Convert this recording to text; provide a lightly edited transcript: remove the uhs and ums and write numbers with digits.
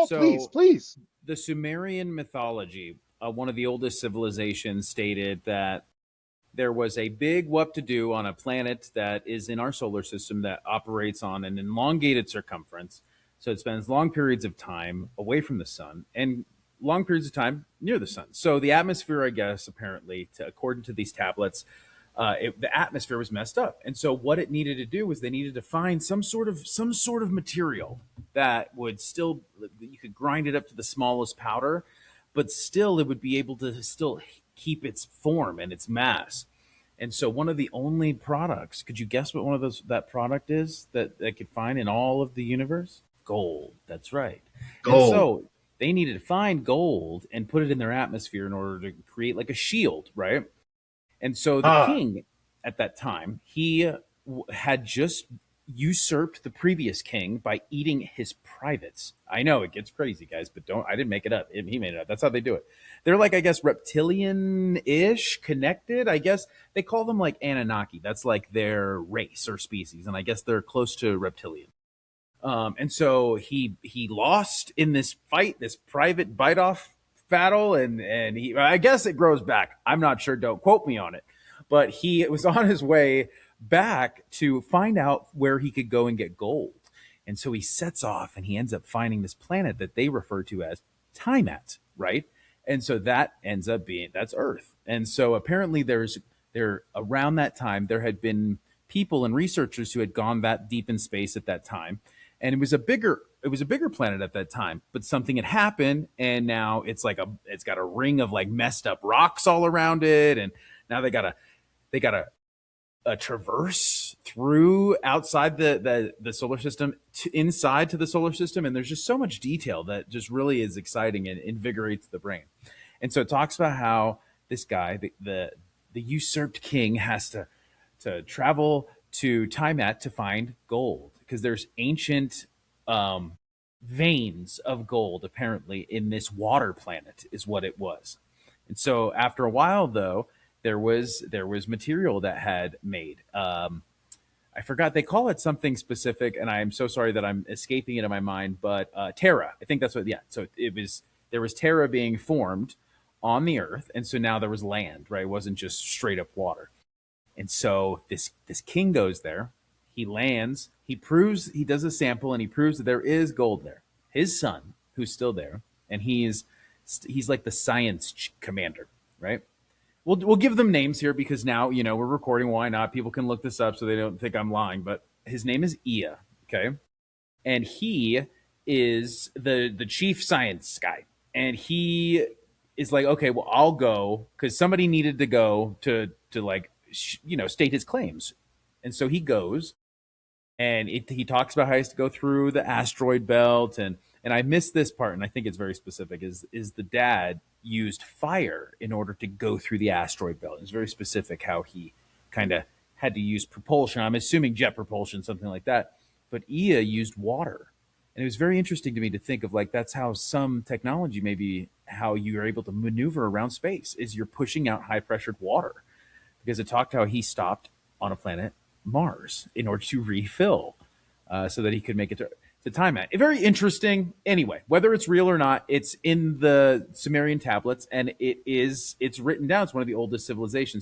please, So please. the Sumerian mythology, one of the oldest civilizations, stated that there was a big what to do on a planet that is in our solar system that operates on an elongated circumference. So it spends long periods of time away from the sun and long periods of time near the sun. So the atmosphere, I guess, apparently, according to these tablets, the atmosphere was messed up. And so what it needed to do was they needed to find some sort of material that would still, you could grind it up to the smallest powder, but still it would be able to still keep its form and its mass. And so one of the only products, could you guess what one of those that product is that they could find in all of the universe? Gold. That's right. And Gold. so they needed to find gold and put it in their atmosphere in order to create like a shield, right? And so the Ah, king at that time, he had just usurped the previous king by eating his privates. I know it gets crazy, guys, but don't, I didn't make it up. He made it up. That's how they do it. They're like, I guess, reptilian ish connected. I guess they call them like Anunnaki. That's like their race or species. And I guess they're close to reptilian. And so he lost in this fight, this private bite off battle, and he, I guess it grows back. I'm not sure. Don't quote me on it, but he was on his way back to find out where he could go and get gold. And so he sets off and he ends up finding this planet that they refer to as Tiamat, right? And so that ends up being that's Earth. And so apparently there around that time there had been people and researchers who had gone that deep in space at that time, and it was a bigger planet at that time, but something had happened and now it's got a ring of like messed up rocks all around it, and now they got a traverse through outside the solar system to inside to the solar system, and there's just so much detail that just really is exciting and invigorates the brain. And so it talks about how this guy, the usurped king, has to travel to Tiamat to find gold because there's ancient um, veins of gold apparently in this water planet is what it was. And so after a while, though, there was material that had made. I forgot they call it something specific, and I am so sorry that I'm escaping it in my mind. But Terra, I think that's what. Yeah, so it was there was Terra being formed on the Earth, and so now there was land, right? It wasn't just straight up water. And so this king goes there. He lands. He does a sample, and he proves that there is gold there. His son, who's still there, and he's like the science commander, right? We'll give them names here because now we're recording. Why not? People can look this up so they don't think I'm lying. But his name is Ea, okay, and he is the chief science guy, and he is like, okay, well, I'll go because somebody needed to go to like state his claims, and so he goes and he talks about how he has to go through the asteroid belt, and I missed this part, and I think it's very specific. Is the dad used fire in order to go through the asteroid belt? It's very specific how he kind of had to use propulsion. I'm assuming jet propulsion, something like that. But Ea used water, and it was very interesting to me to think of like that's how some technology, maybe how you are able to maneuver around space, is you're pushing out high pressured water because it talked how he stopped on a planet Mars in order to refill, so that he could make it to time at. Very interesting. Anyway, whether it's real or not, it's in the Sumerian tablets, and it's written down. It's one of the oldest civilizations.